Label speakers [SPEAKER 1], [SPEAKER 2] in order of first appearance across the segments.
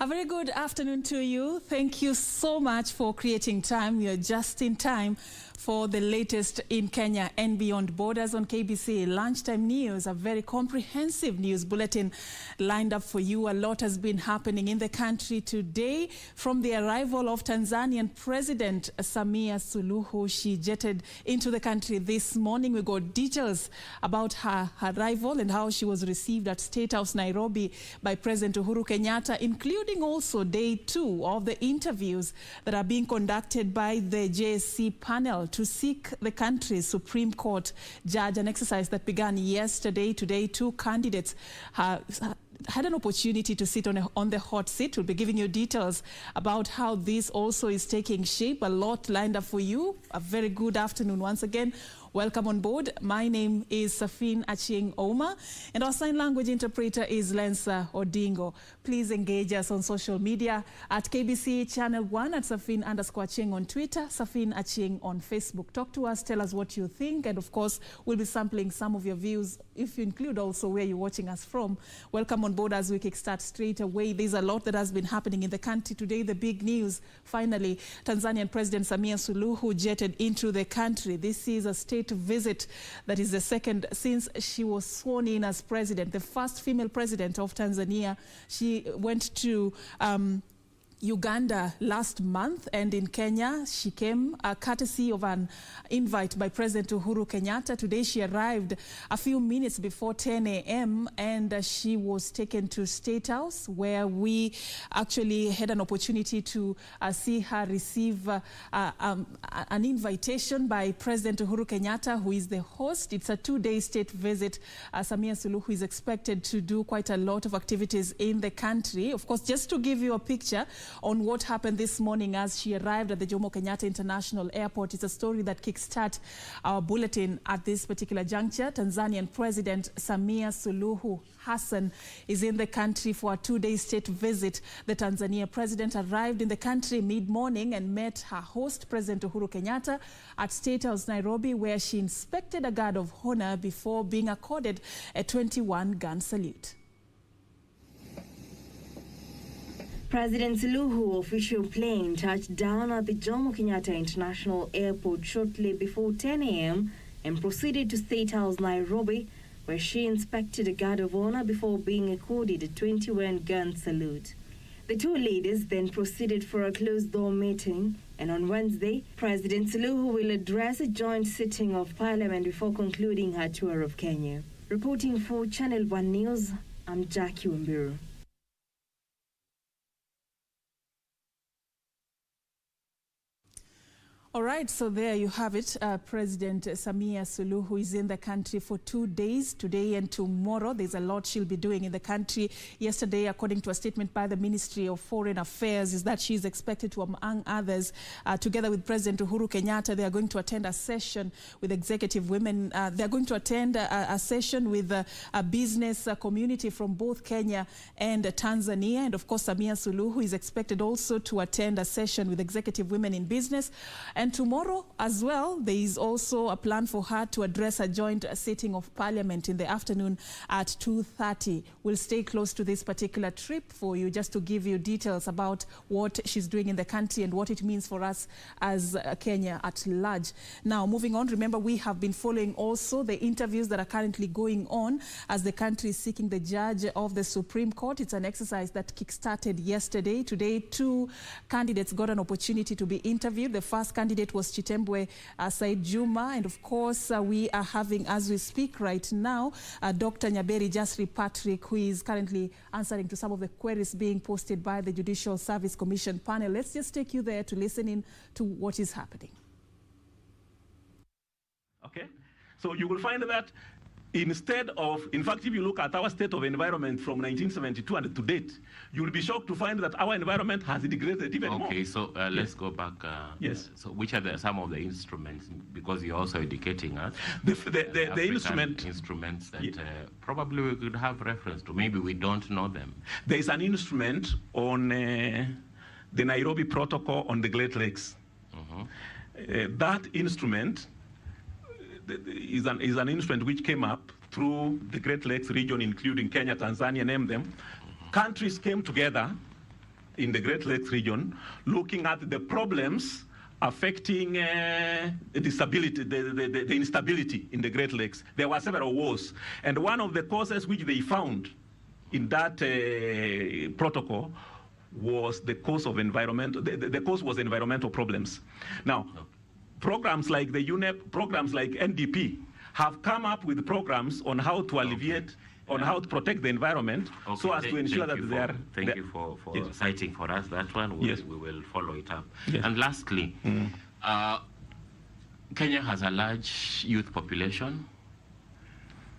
[SPEAKER 1] A very good afternoon to you. Thank you so much for creating time. You're just in time for the latest in Kenya and beyond borders on KBC Lunchtime News. A very comprehensive news bulletin lined up for you. A lot has been happening in the country today. From the arrival of Tanzanian President SAMIA SULUHU, she jetted into the country this morning. We got details about her arrival and how she was received at State House Nairobi by President Uhuru Kenyatta, including also day 2 of the interviews that are being conducted by the JSC panel to seek the country's Supreme Court judge, an exercise that began yesterday. Today, 2 candidates had an opportunity to sit on the hot seat. We'll be giving you details about how this also is taking shape. A lot lined up for you. A very good afternoon once again. Welcome on board. My name is Serfine Achieng Ouma, and our sign language interpreter is Lensa Odingo. Please engage us on social media at KBC Channel 1, at Serfine_Achieng on Twitter, Serfine Achieng on Facebook. Talk to us, tell us what you think, and of course, we'll be sampling some of your views, if you include also where you're watching us from. Welcome on board as we kickstart straight away. There's a lot that has been happening in the country today. The big news, finally, Tanzanian President SAMIA SULUHU jetted into the country. This is a state visit that is the second since she was sworn in as president, the first female president of Tanzania. She went to Uganda last month, and in Kenya she came courtesy of an invite by President Uhuru Kenyatta. Today she arrived a few minutes before 10 a.m. and she was taken to State House, where we actually had an opportunity to see her receive an invitation by President Uhuru Kenyatta, who is the host. It's a 2-day state visit. SAMIA SULUHU is expected to do quite a lot of activities in the country. Of course, just to give you a picture on what happened this morning as she arrived at the Jomo Kenyatta International Airport. It's a story that kickstart our bulletin at this particular juncture. Tanzanian President SAMIA SULUHU Hassan is in the country for a 2-day state visit. The Tanzania president arrived in the country mid-morning and met her host, President Uhuru Kenyatta, at State House Nairobi, where she inspected a guard of honor before being accorded a 21-gun salute.
[SPEAKER 2] President SULUHU's official plane touched down at the Jomo Kenyatta International Airport shortly before 10 a.m. and proceeded to State House Nairobi, where she inspected a guard of honor before being accorded a 21-gun salute. The 2 leaders then proceeded for a closed-door meeting, and on Wednesday, President SULUHU will address a joint sitting of Parliament before concluding her tour of Kenya. Reporting for Channel 1 News, I'm Jackie Wambiru.
[SPEAKER 1] All right, so there you have it. President SAMIA SULUHU is in the country for 2 days, today and tomorrow. There's a lot she'll be doing in the country. Yesterday, according to a statement by the Ministry of Foreign Affairs, is that she is expected to, among others, together with President Uhuru Kenyatta, they are going to attend a session with executive women. They are going to attend a session with a business community from both Kenya and Tanzania. And of course, SAMIA SULUHU is expected also to attend a session with executive women in business. And tomorrow as well, there is also a plan for her to address a joint sitting of Parliament in the afternoon at 2:30. We'll stay close to this particular trip for you, just to give you details about what she's doing in the country and what it means for us as Kenya at large. Now, moving on, remember we have been following also the interviews that are currently going on as the country is seeking the judge of the Supreme Court. It's an exercise that kick-started yesterday. Today, 2 candidates got an opportunity to be interviewed. The first candidate was Chitembwe Said Juma, and of course we are having, as we speak right now, Dr. Nyaberi Jasri Patrick, who is currently answering to some of the queries being posted by the Judicial Service Commission panel. Let's just take you there to listen in to what is happening.
[SPEAKER 3] Okay, so you will find that instead of, in fact, if you look at our state of environment from 1972 and to date, you will be shocked to find that our environment has degraded even more.
[SPEAKER 4] Okay, so let's go back.
[SPEAKER 3] Yes.
[SPEAKER 4] So which are some of the instruments, because you're also educating us?
[SPEAKER 3] The
[SPEAKER 4] instruments that probably we could have reference to. Maybe we don't know them.
[SPEAKER 3] There is an instrument on the Nairobi Protocol on the Great Lakes. That instrument is an instrument which came up through the Great Lakes region, including Kenya, Tanzania, name them. Countries came together in the Great Lakes region, looking at the problems affecting the instability in the Great Lakes. There were several wars, and one of the causes which they found in that protocol was the cause of environmental. The cause was environmental problems. Now, programs like the UNEP, programs like NDP, have come up with programs on how to alleviate, on how to protect the environment, so as to ensure that they are.
[SPEAKER 4] Thank you for
[SPEAKER 3] yes.
[SPEAKER 4] citing for us that one.
[SPEAKER 3] Yes.
[SPEAKER 4] We will follow it up.
[SPEAKER 3] Yes.
[SPEAKER 4] And lastly, Kenya has a large youth population.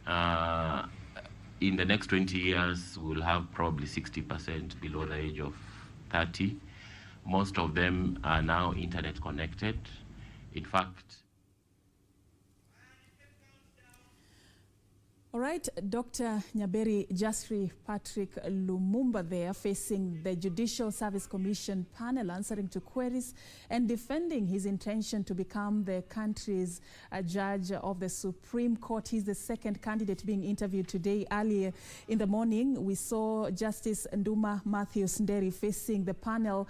[SPEAKER 4] In the next 20 years, we'll have probably 60% below the age of 30. Most of them are now internet connected. In fact,
[SPEAKER 1] all right, Dr. Nyaberi Jasri Patrick Lumumba there, facing the Judicial Service Commission panel, answering to queries and defending his intention to become the country's judge of the Supreme Court. He's the second candidate being interviewed today. Earlier in the morning, we saw Justice Nduma Matthews Nderi facing the panel.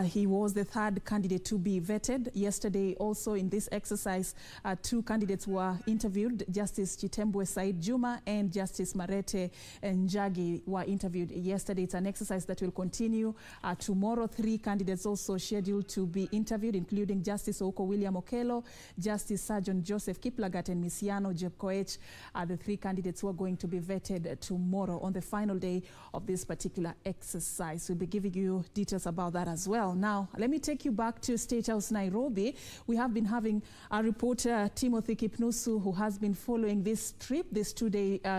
[SPEAKER 1] He was the third candidate to be vetted. Yesterday, also in this exercise, two candidates were interviewed. Justice Chitembwe Said Juma and Justice Marete Njagi were interviewed yesterday. It's an exercise that will continue tomorrow. Three candidates also scheduled to be interviewed, including Justice Ouko William Okello, Justice Sergeant Joseph Kiplagat, and Misiano Jepkoech. The three candidates who are going to be vetted tomorrow on the final day of this particular exercise. We'll be giving you details about that as well. Now, let me take you back to State House, Nairobi. We have been having our reporter, Timothy Kipnusu, who has been following this trip, this two-day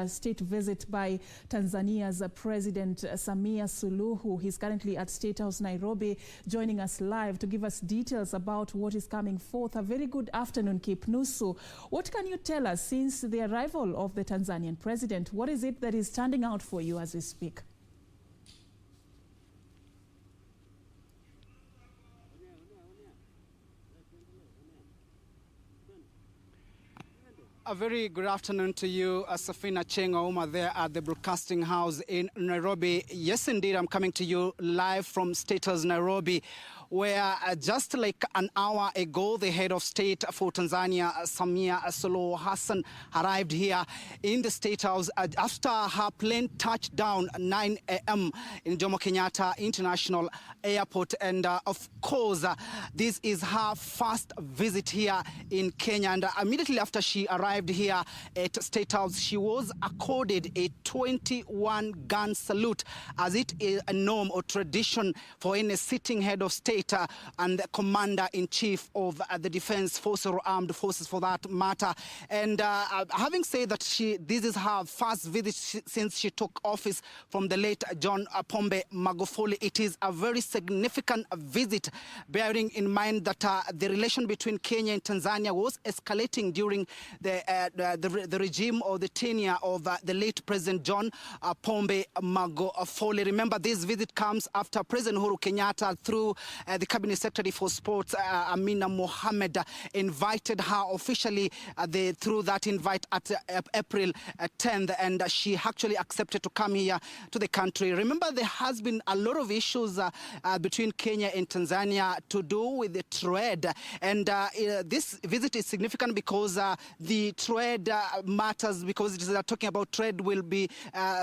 [SPEAKER 1] state visit by Tanzania's President SAMIA SULUHU. He's currently at State House, Nairobi, joining us live to give us details about what is coming forth. A very good afternoon, Kipnusu. What can you tell us since the arrival of the Tanzanian president? What is it that is standing out for you as we speak?
[SPEAKER 5] A very good afternoon to you, Serfine Achieng Ouma, there at the Broadcasting House in Nairobi. Yes, indeed, I'm coming to you live from State House, Nairobi, where just like an hour ago, the head of state for Tanzania, SAMIA SULUHU Hassan, arrived here in the State House after her plane touched down at 9 a.m. in Jomo Kenyatta International Airport. And of course, this is her first visit here in Kenya. And immediately after she arrived here at State House, she was accorded a 21-gun salute, as it is a norm or tradition for any sitting head of state and the commander-in-chief of the defense forces or armed forces for that matter. And having said that this is her first visit since she took office from the late John Pombe Magufuli, it is a very significant visit, bearing in mind that the relation between Kenya and Tanzania was escalating during the regime or the tenure of the late President John Pombe Magufuli. Remember, this visit comes after President Uhuru Kenyatta, through the Cabinet Secretary for Sports, Amina Mohammed, invited her officially through that invite at April 10th, and she actually accepted to come here to the country. Remember, there has been a lot of issues between Kenya and Tanzania to do with the trade, and this visit is significant because the trade matters, because it is talking about trade will be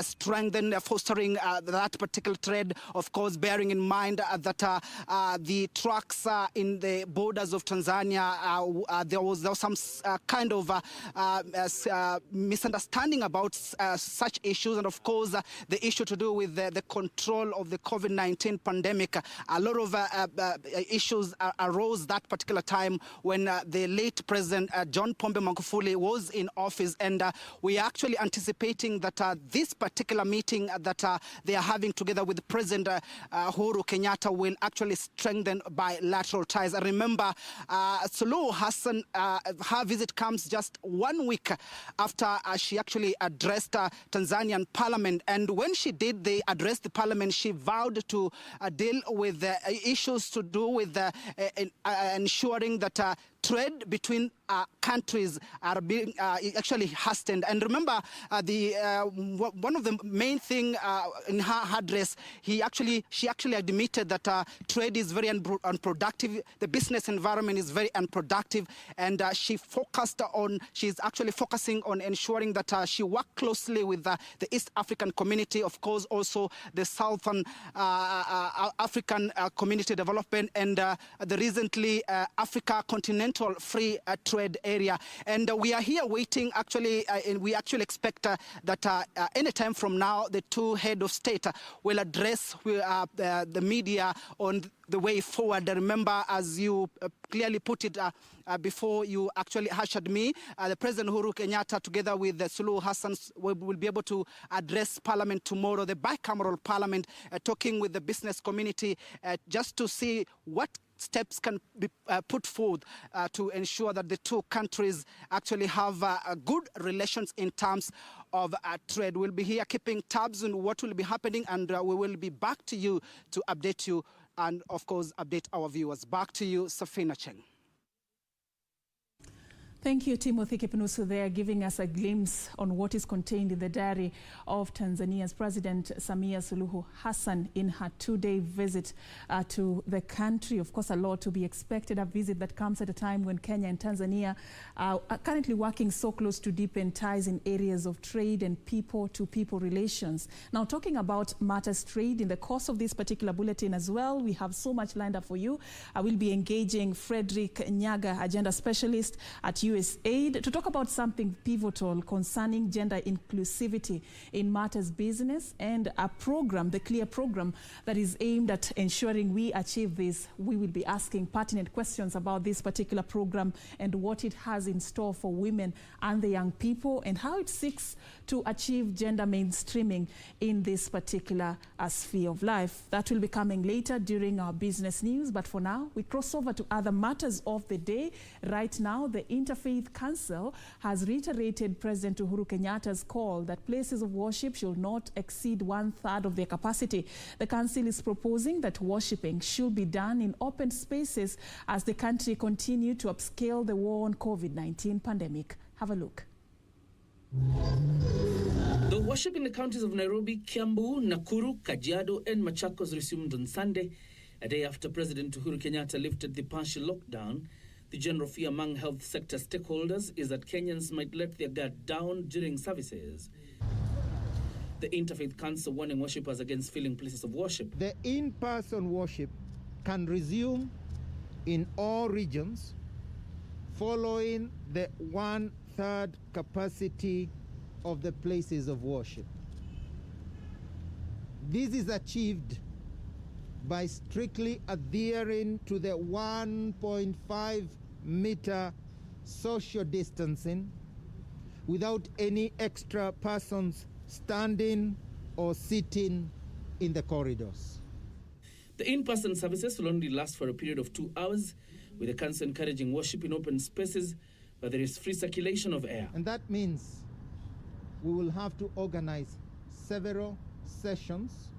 [SPEAKER 5] strengthened, fostering that particular trade, of course, bearing in mind that the trucks in the borders of Tanzania, there was some kind of misunderstanding about such issues, and of course the issue to do with the control of the COVID-19 pandemic. A lot of issues arose that particular time when the late President John Pombe Magufuli was in office, and we are actually anticipating that this particular meeting that they are having together with President Uhuru Kenyatta will actually strengthen bilateral ties. Remember, SULUHU Hassan, her visit comes just 1 week after she actually addressed Tanzanian Parliament, and when she did address the Parliament, she vowed to deal with issues to do with ensuring that trade between countries are being actually hastened. And remember, one of the main thing in her address, she actually admitted that trade is very unproductive. The business environment is very unproductive, and she's actually focusing on ensuring that she works closely with the East African community, of course, also the Southern African community development, and the recently Africa Continental Free Trade Area. And we are here waiting, actually, and we actually expect that any time from now, the two head of state will address the media on the way forward. Remember, as you clearly put it before you actually ushered me, the President Uhuru Kenyatta, together with the SULUHU Hassan, will be able to address Parliament tomorrow, the bicameral Parliament, talking with the business community just to see what steps can be put forward to ensure that the two countries actually have good relations in terms of trade. We'll be here keeping tabs on what will be happening, and we will be back to you to update you and, of course, update our viewers. Back to you, Serfine Achieng.
[SPEAKER 1] Thank you, Timothy Kipinusu, there giving us a glimpse on what is contained in the diary of Tanzania's President SAMIA SULUHU Hassan in her two-day visit to the country. Of course, a lot to be expected, a visit that comes at a time when Kenya and Tanzania are currently working so close to deepen ties in areas of trade and people-to-people relations. Now, talking about matters trade, in the course of this particular bulletin as well, we have so much lined up for you. I will be engaging Frederick Nyaga, agenda specialist at USAID, to talk about something pivotal concerning gender inclusivity in matters business, and a program, the CLEAR program, that is aimed at ensuring we achieve this. We will be asking pertinent questions about this particular program and what it has in store for women and the young people, and how it seeks to achieve gender mainstreaming in this particular sphere of life. That will be coming later during our business news, but for now, we cross over to other matters of the day. Right now, the Interfaith Council has reiterated President Uhuru Kenyatta's call that places of worship should not exceed 1/3 of their capacity. The council is proposing that worshipping should be done in open spaces as the country continues to upscale the war on COVID-19 pandemic. Have a look.
[SPEAKER 6] The worship in the counties of Nairobi, Kiambu, Nakuru, Kajiado and Machakos resumed on Sunday, a day after President Uhuru Kenyatta lifted the partial lockdown. The general fear among health sector stakeholders is that Kenyans might let their guard down during services. The Interfaith Council warning worshippers against filling places of worship.
[SPEAKER 7] The in-person worship can resume in all regions following the 1/3 capacity of the places of worship. This is achieved by strictly adhering to the 1.5 meter social distancing without any extra persons standing or sitting in the corridors.
[SPEAKER 6] The in-person services will only last for a period of 2 hours, with the council encouraging worship in open spaces where there is free circulation of air.
[SPEAKER 7] And that means we will have to organize several sessions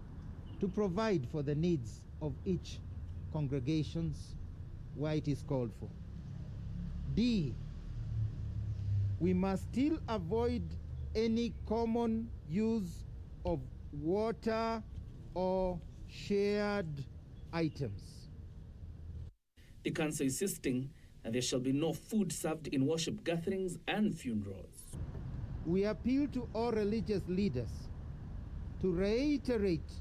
[SPEAKER 7] to provide for the needs of each congregations where it is called for. D, we must still avoid any common use of water or shared items.
[SPEAKER 6] The council insisting that there shall be no food served in worship gatherings and funerals.
[SPEAKER 7] We appeal to all religious leaders to reiterate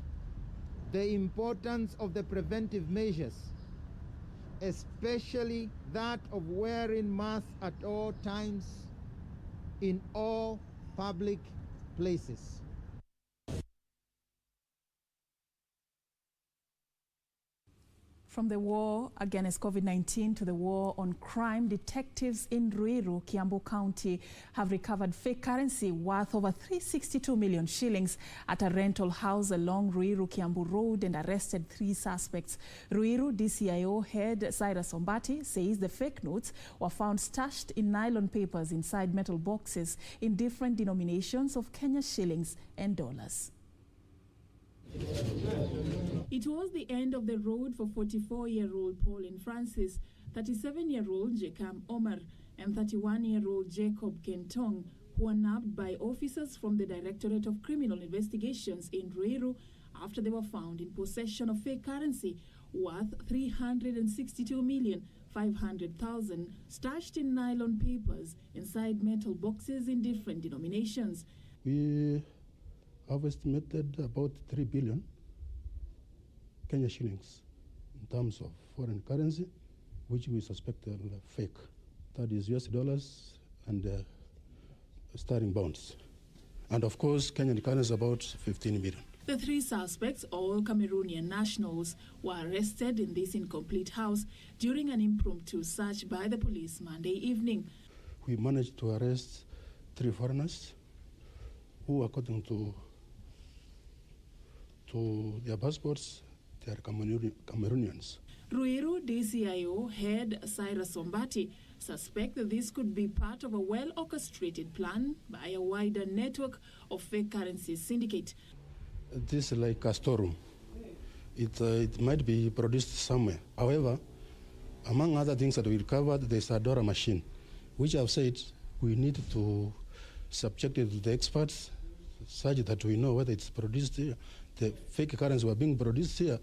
[SPEAKER 7] the importance of the preventive measures, especially that of wearing masks at all times in all public places.
[SPEAKER 1] From the war against COVID-19 to the war on crime, detectives in Ruiru, Kiambu County, have recovered fake currency worth over 362 million shillings at a rental house along Ruiru Kiambu Road and arrested 3 suspects. Ruiru DCIO head Cyrus Ombati says the fake notes were found stashed in nylon papers inside metal boxes in different denominations of Kenya shillings and dollars. It was the end of the road for 44-year-old Pauline Francis, 37-year-old Jekam Omar and 31-year-old Jacob Kentong, who were nabbed by officers from the Directorate of Criminal Investigations in Ruiru after they were found in possession of fake currency worth 362,500,000 stashed in nylon papers inside metal boxes in different denominations.
[SPEAKER 8] We have estimated about 3 billion Kenya shillings in terms of foreign currency, which we suspect are fake. That is US dollars and sterling bonds. And of course, Kenyan currency about 15 million.
[SPEAKER 1] The three suspects, all Cameroonian nationals, were arrested in this incomplete house during an impromptu search by the police Monday evening.
[SPEAKER 8] We managed to arrest 3 foreigners who, according to their passports, they are Cameroonians.
[SPEAKER 1] Ruiru DCIO head Cyrus Ombati suspect that this could be part of a well-orchestrated plan by a wider network of fake currency syndicate.
[SPEAKER 8] This is like a storeroom. It might be produced somewhere. However, among other things that we recovered, there's a Dora machine, which I've said we need to subject it to the experts such that we know whether it's produced here. The fake currencies were being produced here,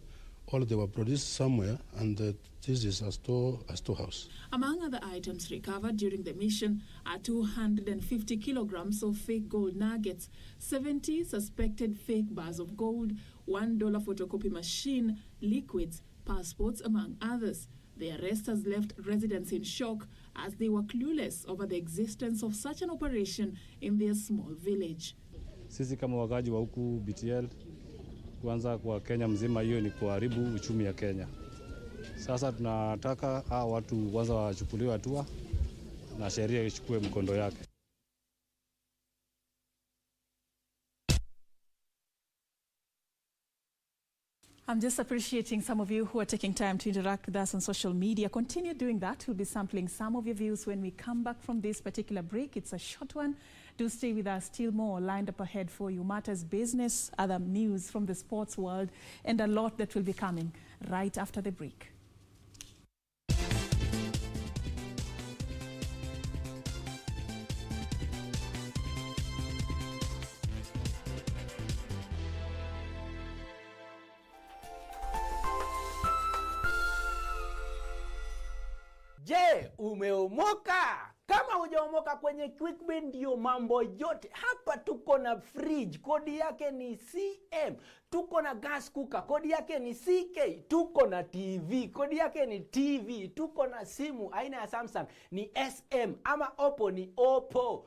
[SPEAKER 8] or they were produced somewhere, and this is a storehouse.
[SPEAKER 1] Among other items recovered during the mission are 250 kilograms of fake gold nuggets, 70 suspected fake bars of gold, $1 photocopy machine, liquids, passports, among others. The arrest has left residents in shock as they were clueless over the existence of such an operation in their small village.
[SPEAKER 9] Sisi kama wakaji wa huku BTL, kwanza kwa Kenya mzima, hiyo ni kuharibu uchumi ya Kenya. Sasa tunataka hao watu kwanza wachukuliwe hatua na sheria ichukue mkondo yake.
[SPEAKER 1] I'm just appreciating some of you who are taking time to interact with us on social media. Continue doing that. We'll be sampling some of your views when we come back from this particular break. It's a short one. Do stay with us. Still more lined up ahead for you. Matters business, other news from the sports world, and a lot that will be coming right after the break.
[SPEAKER 10] Je, umeomoka? Kama hujaomoka kwenye QuickBin ndio mambo yote. Hapa tuko na fridge, kodi yake ni CM. Tuko na gas cooker, kodi yake ni CK. Tuko na TV, kodi yake ni TV. Tuko na simu aina ya Samsung ni SM, ama Oppo ni Oppo.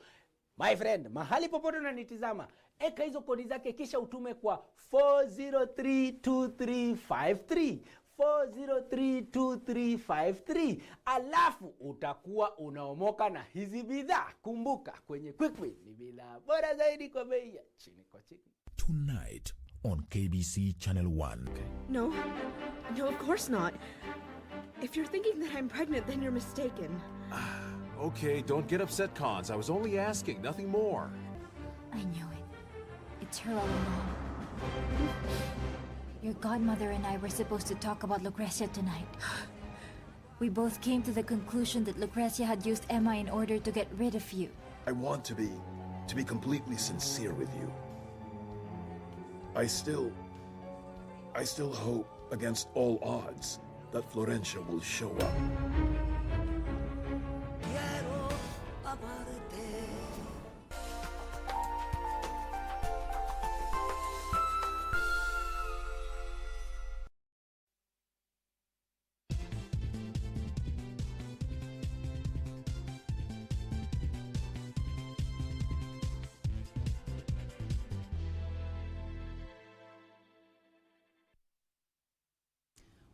[SPEAKER 10] My friend, mahali popote unanitizama, eka hizo kodi zake kisha utume kwa 4032353. 4032353, alafu utakuwa unaomoka na hizi bidhaa. Kumbuka, kwenye QuickBin ni bidhaa bora zaidi kwa bei ya chini kwa chini.
[SPEAKER 11] Tonight on KBC Channel 1.
[SPEAKER 12] No, of course not. If you're thinking that I'm pregnant, then you're mistaken.
[SPEAKER 11] Okay, don't get upset, Cons. I was only asking, nothing more.
[SPEAKER 13] I knew it. It's her all along. Your godmother and I were supposed to talk about Lucrecia tonight. We both came to the conclusion that Lucrecia had used Emma in order to get rid of you.
[SPEAKER 14] I want to be completely sincere with you. I still hope against all odds that Florencia will show up.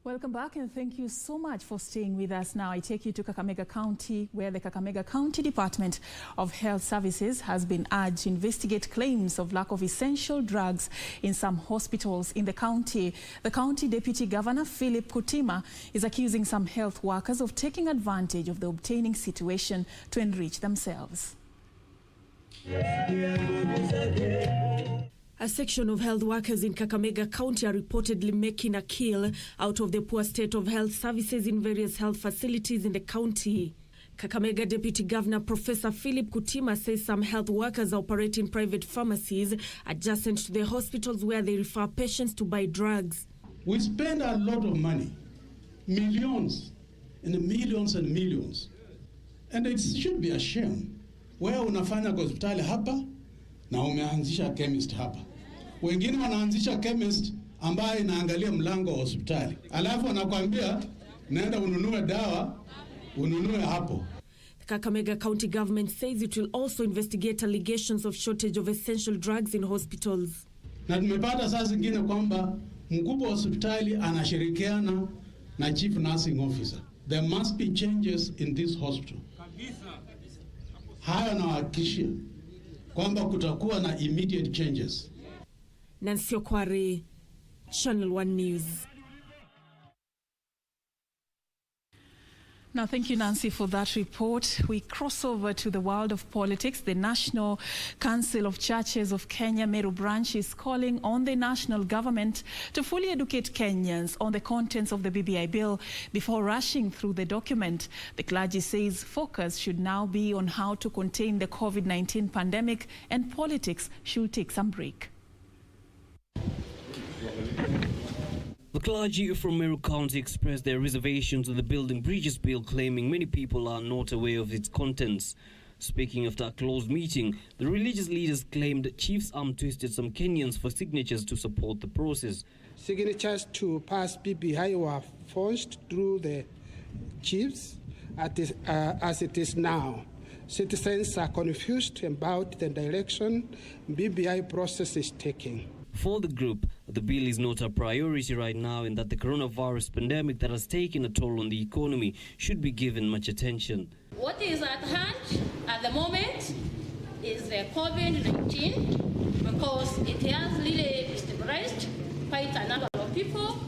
[SPEAKER 1] Welcome back, and thank you so much for staying with us. Now I take you to Kakamega County, where the Kakamega County Department of Health Services has been urged to investigate claims of lack of essential drugs in some hospitals in the county. The county deputy governor, Philip Kutima, is accusing some health workers of taking advantage of the obtaining situation to enrich themselves.
[SPEAKER 15] A section of health workers in Kakamega County are reportedly making a kill out of the poor state of health services in various health facilities in the county. Kakamega Deputy Governor Professor Philip Kutima says some health workers operate in private pharmacies adjacent to the hospitals where they refer patients to buy drugs.
[SPEAKER 8] We spend a lot of money, millions and millions and millions. And it should be a shame. Where unafanya kwa hospitali hapa na umeanzisha chemist hapa. Wengine wanaanzisha chemist ambaye inaangalia mlango wa hospitali. Alafu wanakuambia nenda ununue dawa, ununue hapo.
[SPEAKER 15] The Kakamega County government says it will also investigate allegations of shortage of essential drugs in hospitals.
[SPEAKER 8] Na tumepata saa zingine kwamba mkubwa wa hospitali anashirikiana na chief nursing officer. There must be changes in this hospital. Haya nawahakikishia kwamba kutakuwa na immediate changes.
[SPEAKER 15] Nancy Okware, Channel 1 News.
[SPEAKER 1] Now, thank you, Nancy, for that report. We cross over to the world of politics. The National Council of Churches of Kenya, Meru branch, is calling on the national government to fully educate Kenyans on the contents of the BBI bill before rushing through the document. The clergy says focus should now be on how to contain the COVID-19 pandemic, and politics should take some break.
[SPEAKER 16] The clergy from Meru County expressed their reservations on the Building Bridges bill, claiming many people are not aware of its contents. Speaking after a closed meeting, the religious leaders claimed chiefs arm twisted some Kenyans for signatures to support the process.
[SPEAKER 17] Signatures to pass BBI were forged through the chiefs as it is now. Citizens are confused about the direction BBI process is taking.
[SPEAKER 16] For the group, the bill is not a priority right now, and that the coronavirus pandemic that has taken a toll on the economy should be given much attention.
[SPEAKER 18] What is at hand at the moment is the COVID-19, because it has really destabilized quite a number of people.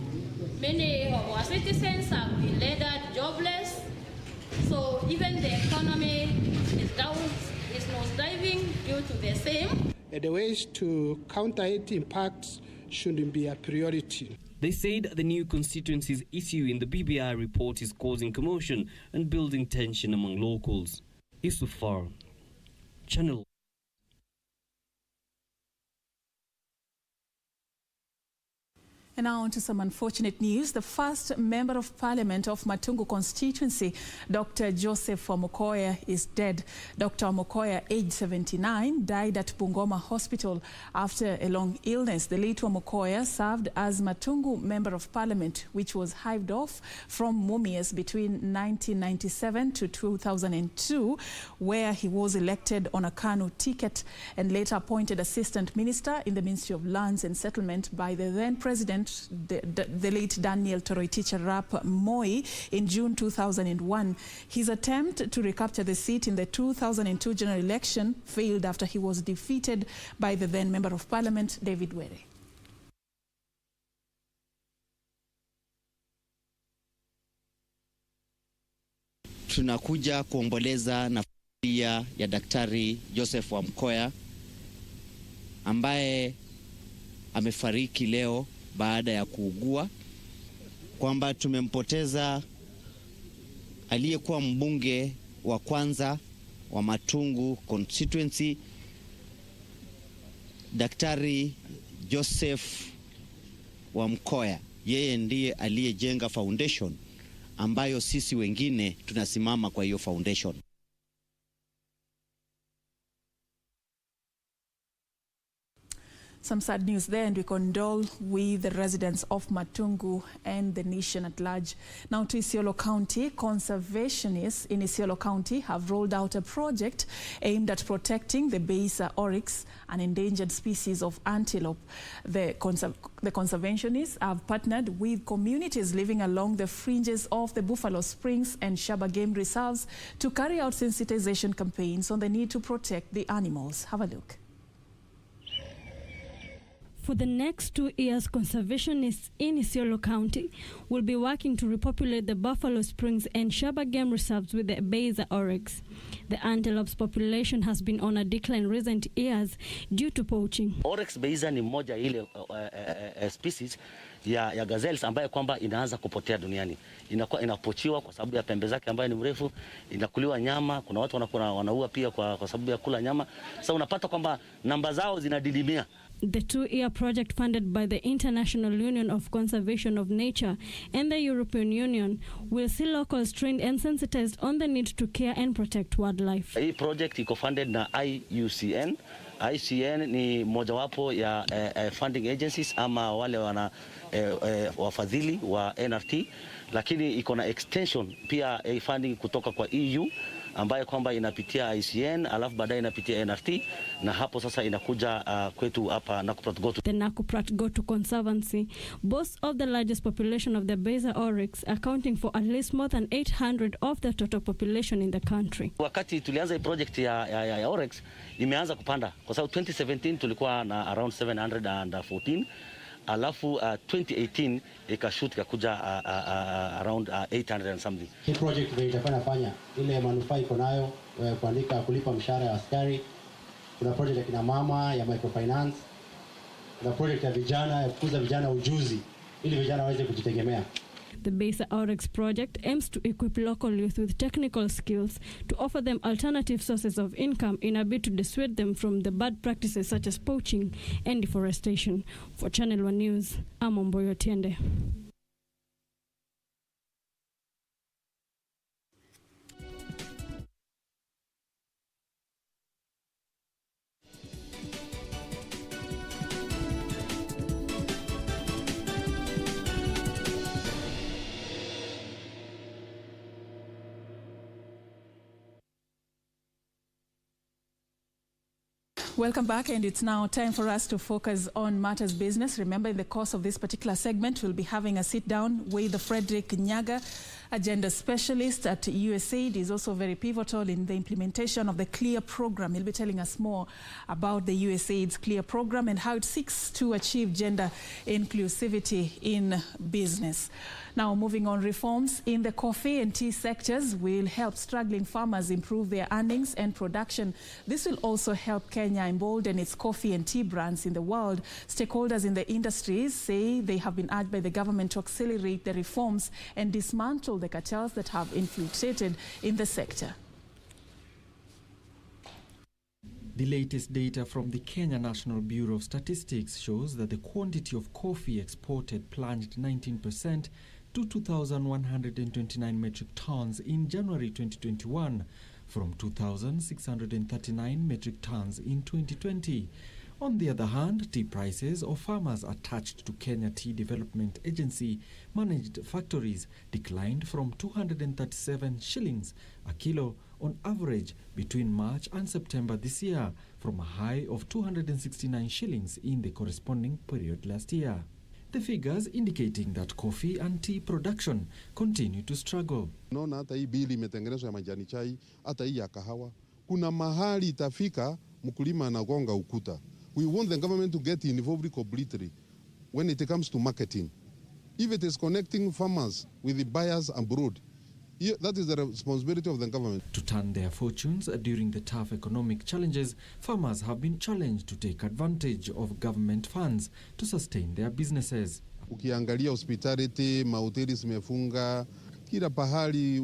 [SPEAKER 18] Many of our citizens have been rendered jobless, so even the economy is down, is nosediving due to the same.
[SPEAKER 17] The ways to counter its impacts shouldn't be a priority.
[SPEAKER 16] They said the new constituencies issue in the BBI report is causing commotion and building tension among locals. Isufar, Channel.
[SPEAKER 1] And now on to some unfortunate news. The first Member of Parliament of Matungu constituency, Dr. Joseph Wamukoya, is dead. Dr. Wamukoya, aged 79, died at Bungoma Hospital after a long illness. The late Wamukoya served as Matungu Member of Parliament, which was hived off from Mumias between 1997 to 2002, where he was elected on a KANU ticket and later appointed Assistant Minister in the Ministry of Lands and Settlement by the then President, the late Daniel Toroitich Arap Moi, in June 2001. His attempt to recapture the seat in the 2002 general election failed after he was defeated by the then Member of Parliament, David Were.
[SPEAKER 19] Tunakuja kuomboleza na familia ya Daktari Joseph Wamukoya ambaye amefariki leo baada ya kuugua, kwamba tumempoteza aliyekuwa mbunge wa kwanza wa Matungu constituency, Daktari Joseph Wamukoya. Yeye ndiye aliyejenga foundation ambayo sisi wengine tunasimama kwa hiyo foundation.
[SPEAKER 1] Some sad news there, and we condole with the residents of Matungu and the nation at large. Now to Isiolo County, conservationists in Isiolo County have rolled out a project aimed at protecting the BEISA ORYX, an endangered species of antelope. The conservationists have partnered with communities living along the fringes of the Buffalo Springs and Shaba game reserves to carry out sensitization campaigns on the need to protect the animals. Have a look.
[SPEAKER 20] For the next 2 years, conservationists in Isiolo County will be working to repopulate the Buffalo Springs and Shaba game reserves with the BEISA ORYX. The antelope's population has been on a decline in recent years due to poaching.
[SPEAKER 21] ORYX BEISA ni moja ile species ya gazelles ambayo kwamba inaanza kupotea duniani. Inakuwa inapochiwa kwa sababu ya pembe zake ambayo ni mrefu, inakuliwa nyama, kuna watu wanaua pia kwa sababu ya kula nyama. Sasa unapata kwamba namba zao zinadidimia.
[SPEAKER 20] The 2-year project funded by the International Union of Conservation of Nature and the European Union will see locals trained and sensitized on the need to care and protect wildlife.
[SPEAKER 21] Hii project iko funded na IUCN. ICN ni mojawapo ya funding agencies ama wale wafadhili wa NRT, lakini iko na extension pia funding kutoka kwa EU ambayo kwamba inapitia ICN alafu baadaye inapitia NRT na hapo sasa inakuja kwetu hapa Nakuprat Gotu.
[SPEAKER 20] The Nakuprat Gotu Conservancy boasts of the largest population of the BEISA ORYX, accounting for at least more than 800 of the total population in the country.
[SPEAKER 21] Wakati tulianza hii project ya ORYX imeanza kupanda kwa sababu 2017 tulikuwa na around 714. Alafu 2018 ikashoot ikakuja around 800 and something.
[SPEAKER 22] Hii project ndio itafanya ile manufaa iko nayo kulipa mshahara ya askari. Kuna project ya kina mama ya microfinance. Kuna project ya vijana ya kukuza vijana ujuzi ili vijana waweze kujitegemea.
[SPEAKER 20] The BEISA ORYX project aims to equip local youth with technical skills to offer them alternative sources of income in a bid to dissuade them from the bad practices such as poaching and deforestation. For Channel 1 News, I'm Omboyo Tiende.
[SPEAKER 1] Welcome back, and it's now time for us to focus on matters business. Remember, in the course of this particular segment, we'll be having a sit-down with Frederick Nyaga, agenda specialist at USAID. He's also very pivotal in the implementation of the CLEAR program. He'll be telling us more about the USAID's CLEAR program and how it seeks to achieve gender inclusivity in business. Now, moving on, reforms in the coffee and tea sectors will help struggling farmers improve their earnings and production. This will also help Kenya embolden its coffee and tea brands in the world. Stakeholders in the industries say they have been urged by the government to accelerate the reforms and dismantle the cartels that have infiltrated in the sector.
[SPEAKER 23] The latest data from the Kenya National Bureau of Statistics shows that the quantity of coffee exported plunged 19% to 2,129 metric tons in January 2021 from 2,639 metric tons in 2020. On the other hand, tea prices of farmers attached to Kenya Tea Development Agency managed factories declined from 237 shillings a kilo on average between March and September this year, from a high of 269 shillings in the corresponding period last year. The figures indicating that coffee and tea production continue to struggle.
[SPEAKER 24] Naona hata hii bili imetengenezwa ya majani chai, hata hii ya kahawa. Kuna mahali itafika mkulima anagonga ukuta. We want the government to get involved completely when it comes to marketing. If it is connecting farmers with the buyers abroad, that is the responsibility of the government.
[SPEAKER 23] To turn their fortunes during the tough economic challenges, farmers have been challenged to take advantage of government funds to sustain their businesses.
[SPEAKER 24] Ukiangalia hospitality, mahoteli zimefunga, kila pahali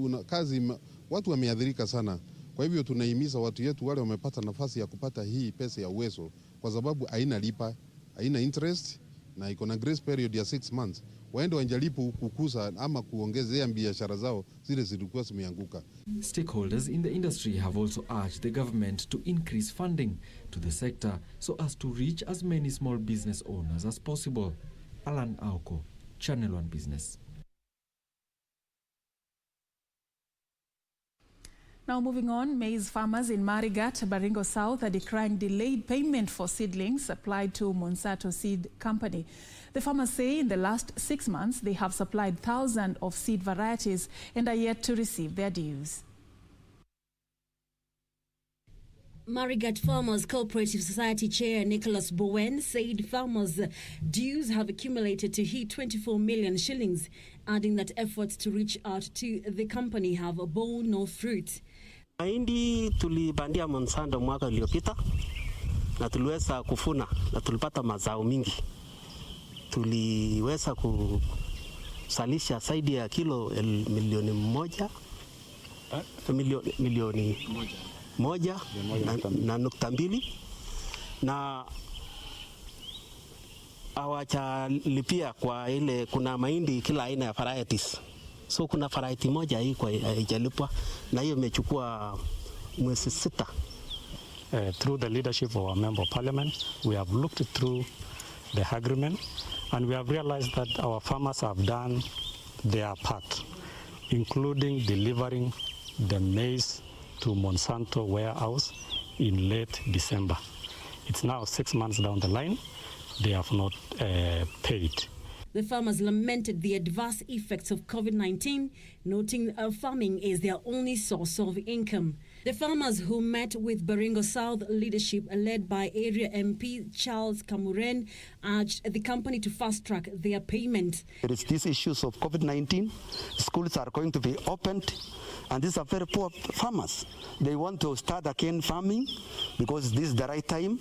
[SPEAKER 24] watu wameathirika sana. Kwa hivyo tunahimiza watu yetu wale wamepata nafasi ya kupata hii pesa ya uwezo, kwa sababu haina lipa, haina interest na iko na grace period ya 6 months. Waende wanjalipu kukuza ama kuongezea biashara zao zile zilikuwa zimeanguka.
[SPEAKER 23] Stakeholders in the industry have also urged the government to increase funding to the sector so as to reach as many small business owners as possible. Alan Auko, Channel 1 Business.
[SPEAKER 1] Now moving on, maize farmers in Marigat, Baringo South are decrying delayed payment for seedlings supplied to Monsanto Seed Company. The farmers say in the last 6 months they have supplied thousands of seed varieties and are yet to receive their dues.
[SPEAKER 15] Marigat Farmers Cooperative Society Chair Nicholas Bowen said farmers' dues have accumulated to hit 24 million shillings, adding that efforts to reach out to the company have borne no fruit.
[SPEAKER 2] Mahindi tulibandia Monsanto mwaka uliopita na tuliweza kufuna na tulipata mazao mingi. Tuliweza kusalisha zaidi ya kilo milioni moja na nukta mbili, na hawachalipia kwa ile, kuna mahindi kila aina ya varieties. So kuna variety moja hii kwa haijalipwa, na hiyo imechukua mwezi 6.
[SPEAKER 3] Through the leadership of our member of parliament, we have looked through the agreement and we have realized that our farmers have done their part, including delivering the maize to Monsanto warehouse in late December. It's now 6 months down the line. They have not paid.
[SPEAKER 15] The farmers lamented the adverse effects of COVID-19, noting farming is their only source of income. The farmers who met with Baringo South leadership, led by area MP Charles Kamuren, urged the company to fast-track their payment.
[SPEAKER 4] There is these issues of COVID-19. Schools are going to be opened, and these are very poor farmers. They want to start again farming because this is the right time.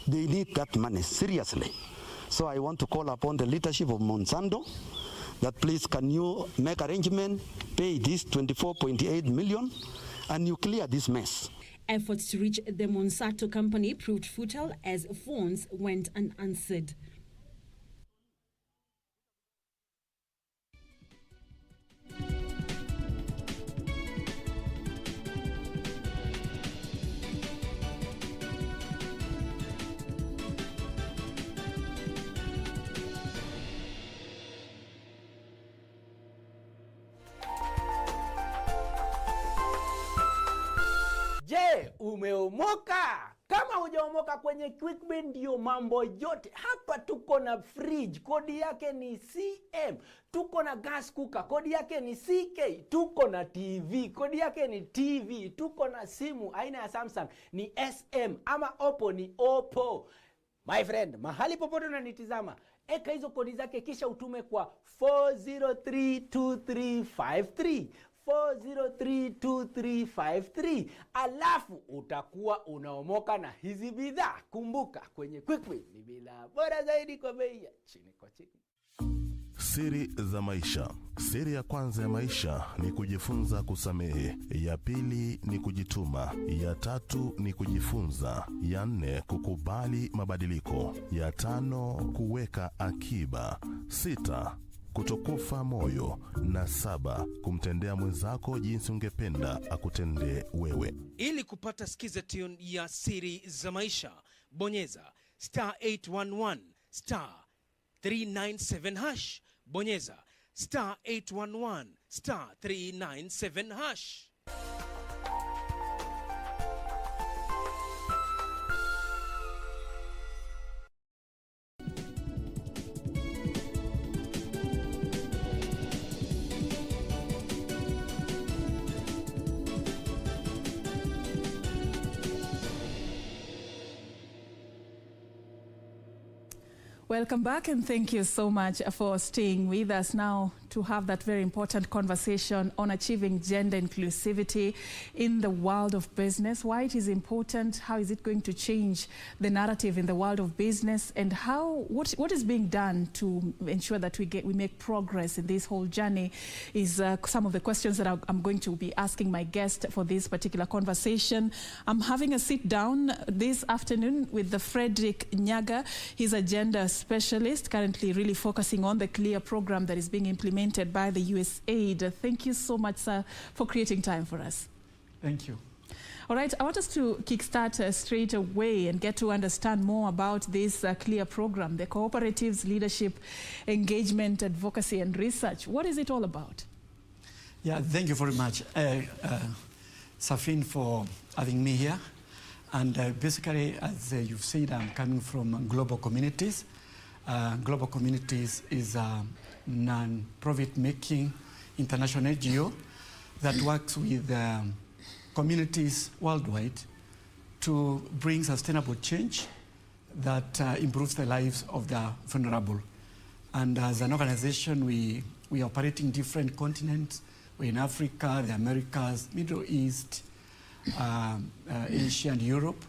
[SPEAKER 4] They need that money, seriously. So I want to call upon the leadership of Monsanto that please can you make arrangement, pay this 24.8 million, and you clear this mess.
[SPEAKER 15] Efforts to reach the Monsanto company proved futile as phones went unanswered.
[SPEAKER 10] Je, umeomoka? Kama hujaomoka kwenye QuickBin ndio mambo yote. Hapa tuko na fridge, kodi yake ni CM. Tuko na gas cooker, kodi yake ni CK. Tuko na TV, kodi yake ni TV. Tuko na simu aina ya Samsung ni SM, ama Oppo ni Oppo. My friend, mahali popote unanitizama, eka hizo kodi zake kisha utume kwa 4032353. 4032353, alafu utakuwa unaomoka na hizi bidhaa. Kumbuka, kwenye QuickBin ni bidhaa bora zaidi kwa bei ya chini kwa chini.
[SPEAKER 5] Siri za maisha. Siri ya kwanza ya maisha ni kujifunza kusamehe. Ya pili ni kujituma. Ya tatu ni kujifunza. Ya 4 kukubali mabadiliko. Ya 5 kuweka akiba. 6 kutokufa moyo, na 7 kumtendea mwenzako jinsi ungependa akutendee wewe.
[SPEAKER 25] Ili kupata skizatune ya siri za maisha, bonyeza *811 *397#, bonyeza *811 *397#.
[SPEAKER 1] Welcome back, and thank you so much for staying with us now to have that very important conversation on achieving gender inclusivity in the world of business, why it is important, how is it going to change the narrative in the world of business, and what is being done to ensure that we make progress in this whole journey is some of the questions that I'm going to be asking my guest for this particular conversation. I'm having a sit down this afternoon with the Frederick Nyaga. He's a gender specialist, currently really focusing on the CLEAR program that is being implemented by the USAID. Thank you so much, sir, for creating time for us.
[SPEAKER 26] Thank you.
[SPEAKER 1] All right, I want us to kickstart straight away and get to understand more about this CLEAR program, the Cooperatives Leadership Engagement, Advocacy and Research. What is it all about?
[SPEAKER 26] Yeah, thank you very much, Serfine, for having me here. And basically, as you've said, I'm coming from Global Communities. Global Communities is a non-profit making international NGO that works with communities worldwide to bring sustainable change that improves the lives of the vulnerable. And as an organization, we operate in different continents. We're in Africa, the Americas, Middle East, Asia, and Europe.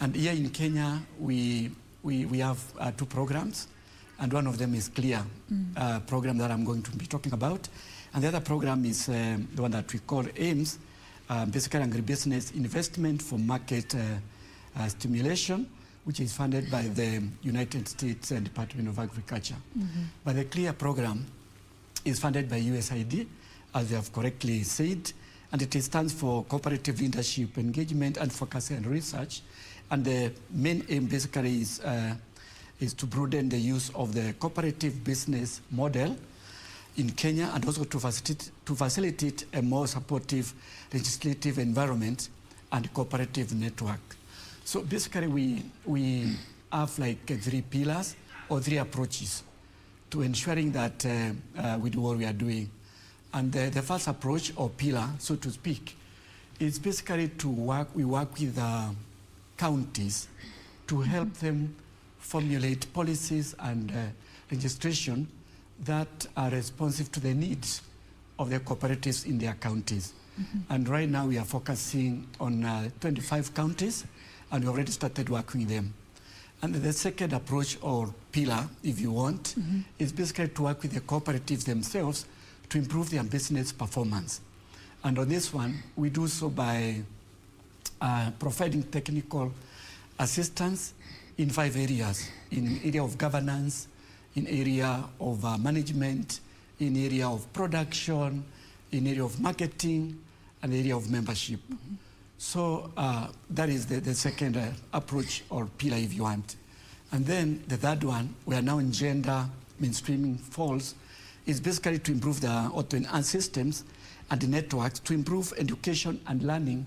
[SPEAKER 26] And here in Kenya, we have 2 programs, and one of them is CLEAR, program that I'm going to be talking about. And the other program is the one that we call AIMS, basically agribusiness investment for market stimulation, which is funded by the United States Department of Agriculture. But the CLEAR program is funded by USAID, as you have correctly said, and it stands for Cooperative Leadership Engagement Advocacy and Research. And the main aim basically is to broaden the use of the cooperative business model in Kenya, and also to facilitate a more supportive legislative environment and cooperative network. So basically we have like 3 pillars or 3 approaches to ensuring that we do what we are doing. And the first approach or pillar, so to speak, is basically we work with counties to help them formulate policies and legislation that are responsive to the needs of the cooperatives in their counties. And right now we are focusing on 25 counties, and we already started working with them. And the second approach or pillar, if you want, is basically to work with the cooperatives themselves to improve their business performance. And on this one, we do so by providing technical assistance in 5 areas: in area of governance, in area of management, in area of production, in area of marketing, and area of membership. So that is the second approach or pillar, if you want. And then the third one, we are now in gender mainstreaming falls, is basically to improve or to enhance systems and the networks to improve education and learning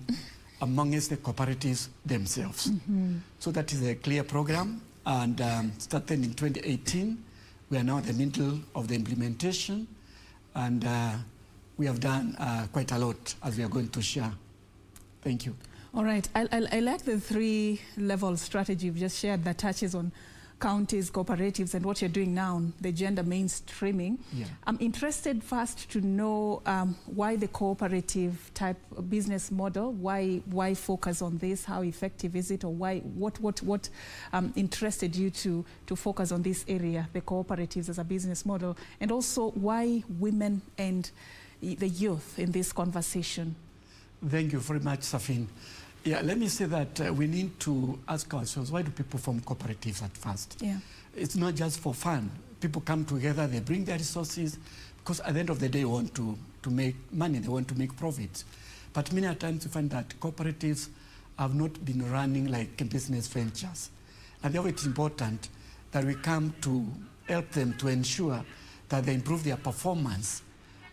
[SPEAKER 26] amongst the cooperatives themselves. So that is a CLEAR program, and started in 2018. We are now in the middle of the implementation, and we have done quite a lot, as we are going to share. Thank you.
[SPEAKER 1] All right. I like the 3-level strategy you've just shared that touches on counties, cooperatives, and what you're doing now, the gender mainstreaming.
[SPEAKER 26] Yeah.
[SPEAKER 1] I'm interested first to know why the cooperative type of business model, why focus on this, how effective is it, or what interested you to focus on this area, the cooperatives as a business model, and also why women and the youth in this conversation?
[SPEAKER 26] Thank you very much, Serfine. Yeah, let me say that we need to ask ourselves, why do people form cooperatives at first?
[SPEAKER 1] Yeah.
[SPEAKER 26] It's not just for fun. People come together, they bring their resources, because at the end of the day, they want to make money, they want to make profits. But many times you find that cooperatives have not been running like business ventures. And therefore it's important that we come to help them to ensure that they improve their performance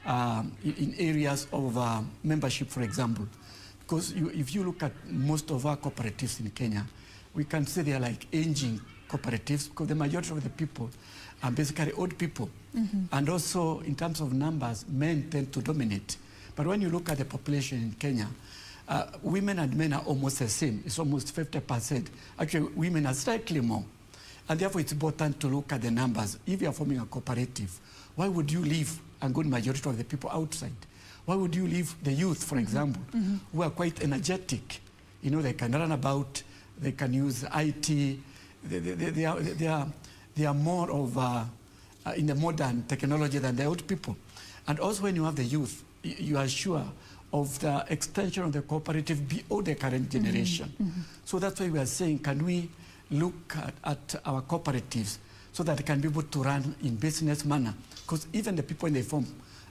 [SPEAKER 26] in areas of membership, for example. Because if you look at most of our cooperatives in Kenya, we can say they are like aging cooperatives, because the majority of the people are basically old people. And also in terms of numbers, men tend to dominate. But when you look at the population in Kenya, women and men are almost the same. It's almost 50%. Actually, women are slightly more. And therefore, it's important to look at the numbers. If you are forming a cooperative, why would you leave a good majority of the people outside? Why would you leave the youth, for example, who are quite energetic? You know, they can run about, they can use IT, they are more of in the modern technology than the old people. And also when you have the youth, you are sure of the extension of the cooperative beyond the current generation. So that's why we are saying, can we look at our cooperatives so that they can be able to run in business manner? Because even the people when they form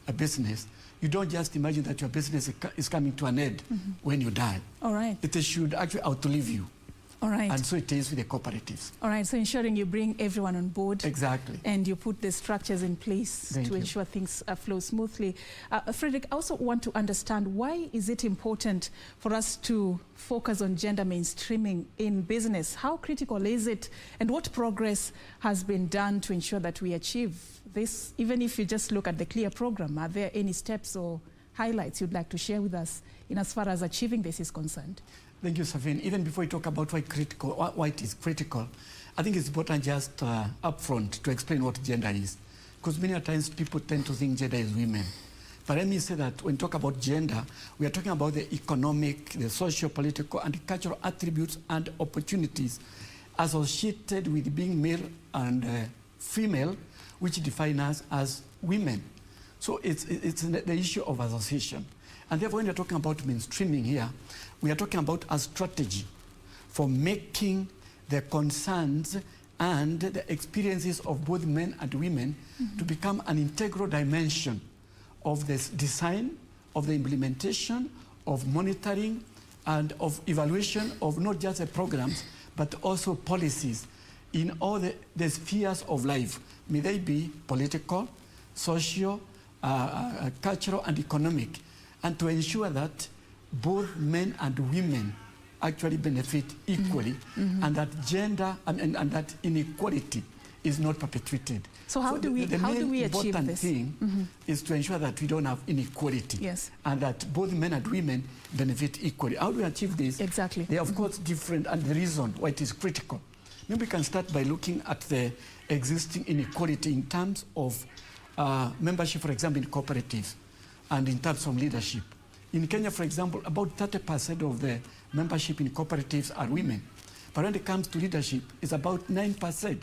[SPEAKER 26] a business, you don't just imagine that your business is coming to an end when you die.
[SPEAKER 1] All right.
[SPEAKER 26] It should actually outlive you.
[SPEAKER 1] All right.
[SPEAKER 26] And so it is with the cooperatives.
[SPEAKER 1] All right, so ensuring you bring everyone on board.
[SPEAKER 26] Exactly.
[SPEAKER 1] And you put the structures in place to ensure things flow smoothly. Frederick, I also want to understand, why is it important for us to focus on gender mainstreaming in business? How critical is it, and what progress has been done to ensure that we achieve this? Even if you just look at the CLEAR program, are there any steps or highlights you'd like to share with us in as far as achieving this is concerned?
[SPEAKER 26] Thank you, Serfine. Even before we talk about why it is critical, I think it's important just upfront to explain what gender is. Because many times people tend to think gender is women. But let me say that when we talk about gender, we are talking about the economic, the social, political, and cultural attributes and opportunities associated with being male and female, which define us as women. So it's the issue of association. And therefore, when we're talking about mainstreaming here, we are talking about a strategy for making the concerns and the experiences of both men and women to become an integral dimension of this design, of the implementation, of monitoring, and of evaluation of not just the programs, but also policies in all the spheres of life. May they be political, social, cultural, and economic, and to ensure that both men and women actually benefit equally, and that gender and that inequality is not perpetuated.
[SPEAKER 1] So how do we achieve this?
[SPEAKER 26] The main important thing is to ensure that we don't have inequality, and that both men and women benefit equally. How do we achieve this?
[SPEAKER 1] Exactly.
[SPEAKER 26] They are, of course, different, and the reason why it is critical. Maybe we can start by looking at the existing inequality in terms of membership, for example, in cooperatives, and in terms of leadership. In Kenya, for example, about 30% of the membership in cooperatives are women. But when it comes to leadership, it's about 9%.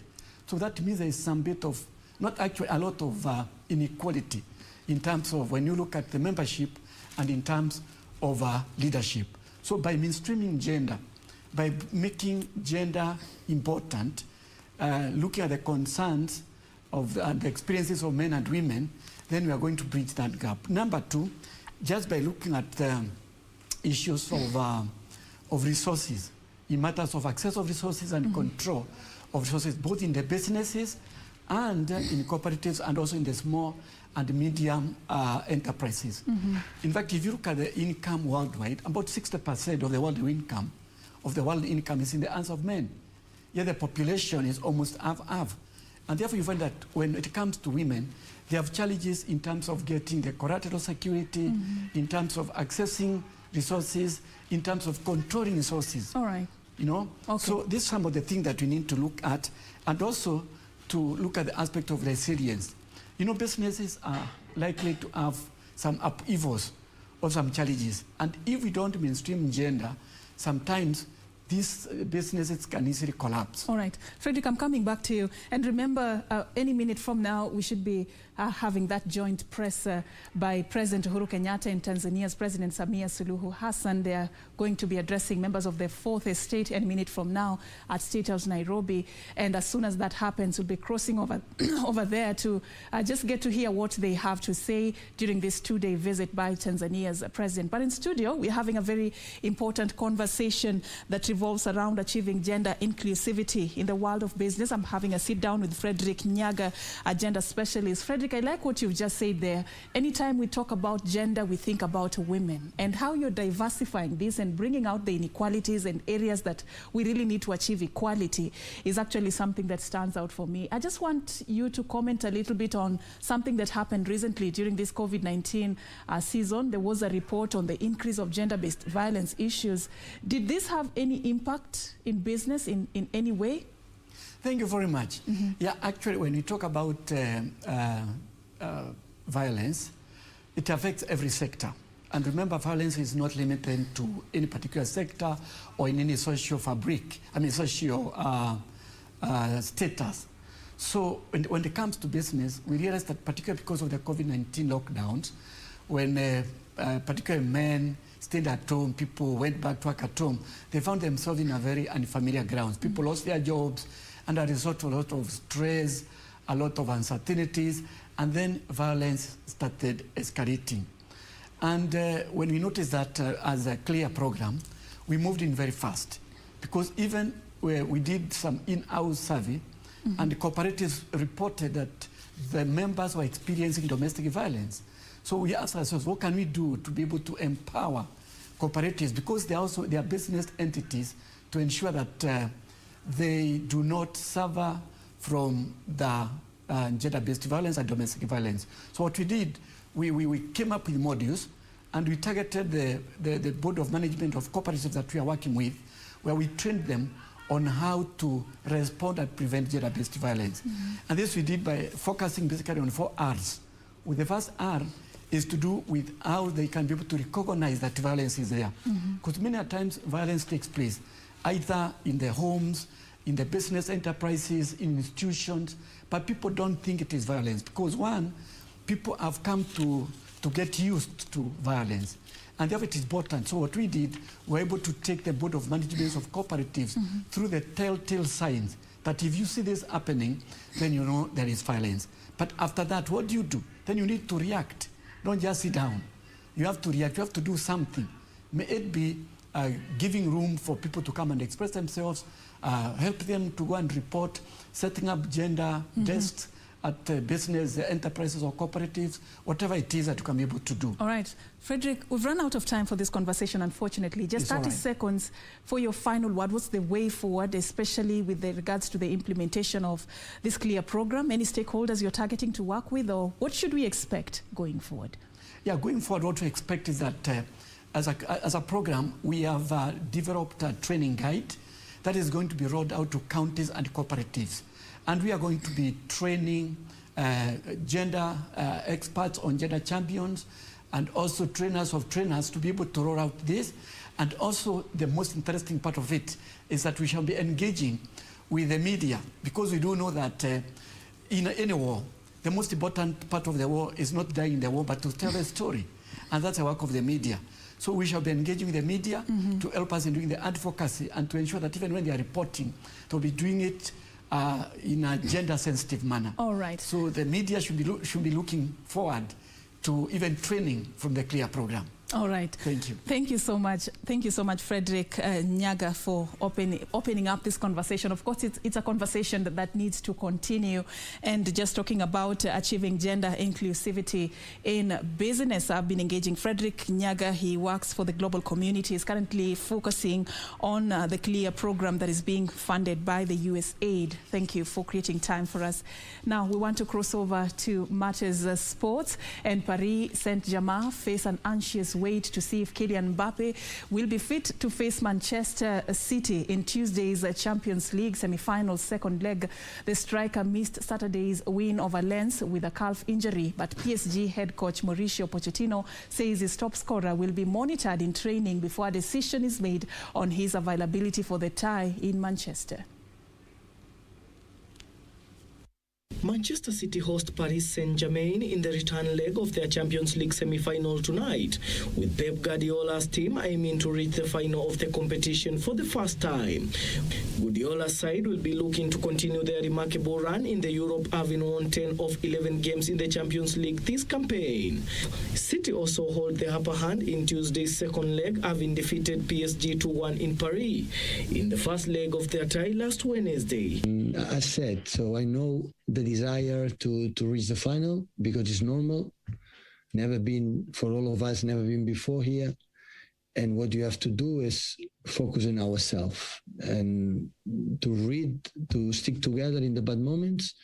[SPEAKER 26] So that means there is some bit of, not actually a lot of inequality in terms of when you look at the membership and in terms of leadership. So by mainstreaming gender, by making gender important, looking at the concerns of the experiences of men and women, then we are going to bridge that gap. Number two, just by looking at the issues of resources, in matters of access of resources and control of resources, both in the businesses and in cooperatives, and also in the small and medium enterprises. In fact, if you look at the income worldwide, about 60% of the world income is in the hands of men. Yet the population is almost half-half. And therefore you find that when it comes to women, they have challenges in terms of getting the collateral security, in terms of accessing resources, in terms of controlling resources.
[SPEAKER 1] All right.
[SPEAKER 26] You know? Okay. So this is some of the things that we need to look at, and also to look at the aspect of resilience. You know, businesses are likely to have some upheavals or some challenges. And if we don't mainstream gender, sometimes these businesses can easily collapse.
[SPEAKER 1] All right. Frederick, I'm coming back to you. And remember, any minute from now, we should be having that joint press by President Uhuru Kenyatta and Tanzania's President SAMIA Suluhu Hassan. They are going to be addressing members of the Fourth Estate any minute from now at State House, Nairobi. And as soon as that happens, we'll be crossing over, over there to just get to hear what they have to say during this two-day visit by Tanzania's President. But in studio, we're having a very important conversation that revolves around achieving gender inclusivity in the world of business. I'm having a sit-down with Frederick Nyaga, a gender specialist. Frederick, I like what you've just said there. Anytime we talk about gender, we think about women, and how you're diversifying this and bringing out the inequalities and areas that we really need to achieve equality is actually something that stands out for me. I just want you to comment a little bit on something that happened recently during this COVID-19 season. There was a report on the increase of gender-based violence issues. Did this have any impact in business in any way?
[SPEAKER 26] Thank you very much. Yeah, actually, when we talk about violence, it affects every sector. And remember, violence is not limited to any particular sector or in any social fabric, social status. So when it comes to business, we realize that particularly because of the COVID-19 lockdowns, when particularly men stayed at home, people went back to work at home, they found themselves in a very unfamiliar grounds. People lost their jobs, and as a result, a lot of stress, a lot of uncertainties, and then violence started escalating. And when we noticed that as a clear program, we moved in very fast, because even where we did some in-house survey, and the cooperatives reported that the members were experiencing domestic violence. So we asked ourselves, what can we do to be able to empower cooperatives, because they are business entities, to ensure that they do not suffer from the gender-based violence and domestic violence. So what we did, we came up with modules and we targeted the board of management of cooperatives that we are working with, where we trained them on how to respond and prevent gender-based violence. And this we did by focusing basically on 4 R's. With the first R is to do with how they can be able to recognize that violence is there. Because many times violence takes place either in the homes, in the business enterprises, in institutions, but people don't think it is violence because one, people have come to get used to violence. And therefore it is important. So what we did, we were able to take the board of management of cooperatives through the telltale signs that if you see this happening, then you know there is violence. But after that, what do? Then you need to react. Don't just sit down. You have to react. You have to do something. May it be giving room for people to come and express themselves, help them to go and report, setting up gender desks at business enterprises or cooperatives, whatever it is that you can be able to do.
[SPEAKER 1] All right. Frederick, we've run out of time for this conversation, unfortunately. Just 30 seconds for your final word. What's the way forward, especially with regards to the implementation of this CLEAR program? Any stakeholders you're targeting to work with, or what should we expect going forward?
[SPEAKER 26] Yeah, going forward, what we expect is that as a program, we have developed a training guide that is going to be rolled out to counties and cooperatives. And we are going to be training gender experts on gender champions and also trainers of trainers to be able to roll out this. And also the most interesting part of it is that we shall be engaging with the media, because we do know that in any war, the most important part of the war is not dying in the war, but to tell the story. And that's the work of the media. So we shall be engaging with the media to help us in doing the advocacy and to ensure that even when they are reporting, they'll be doing it in a gender-sensitive manner.
[SPEAKER 1] All right.
[SPEAKER 26] So the media should be looking forward to even training from the CLEAR program.
[SPEAKER 1] All right.
[SPEAKER 26] Thank you.
[SPEAKER 1] Thank you so much. Thank you so much, Frederick Nyaga, for opening up this conversation. Of course, it's a conversation that needs to continue. And just talking about achieving gender inclusivity in business, I've been engaging Frederick Nyaga. He works for the global community. He's currently focusing on the CLEAR program that is being funded by the USAID. Thank you for creating time for us. Now, we want to cross over to matters sports. And Paris Saint-Germain face an anxious wait to see if Kylian Mbappe will be fit to face Manchester City in Tuesday's Champions League semi-final second leg. The striker missed Saturday's win over Lens with a calf injury, but PSG head coach Mauricio Pochettino says his top scorer will be monitored in training before a decision is made on his availability for the tie in Manchester.
[SPEAKER 6] Manchester City host Paris Saint-Germain in the return leg of their Champions League semi-final tonight, with Pep Guardiola's team aiming to reach the final of the competition for the first time. Guardiola's side will be looking to continue their remarkable run in the Europe, having won 10 of 11 games in the Champions League this campaign. City also hold the upper hand in Tuesday's second leg, having defeated PSG 2-1 in Paris in the first leg of their tie last Wednesday.
[SPEAKER 7] I said, so I know the desire to reach the final, because it's normal. Never been, for all of us, never been before here. And what you have to do is focus on ourselves and to stick together in the bad moments,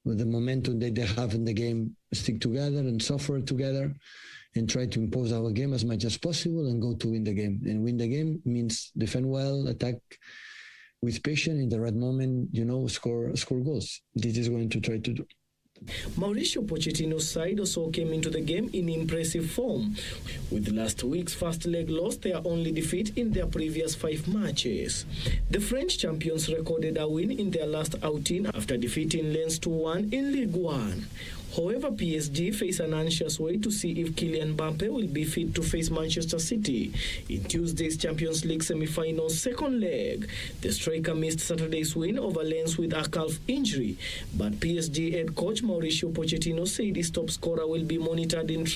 [SPEAKER 7] with the momentum that they have in the game, stick together and suffer together and try to impose our game as much as possible and go to win the game. And win the game means defend well, attack with patience, in the right moment, score goals. This is going to try to do.
[SPEAKER 6] Mauricio Pochettino's side also came into the game in impressive form. With last week's first leg loss, their only defeat in their previous 5 matches. The French champions recorded a win in their last outing after defeating Lens 2-1 in Ligue 1. However, PSG face an anxious way to see if Kylian Mbappe will be fit to face Manchester City in Tuesday's Champions League semi-final second leg. The striker missed Saturday's win over Lens with a calf injury, but PSG head coach Mauricio Pochettino said his top scorer will be monitored in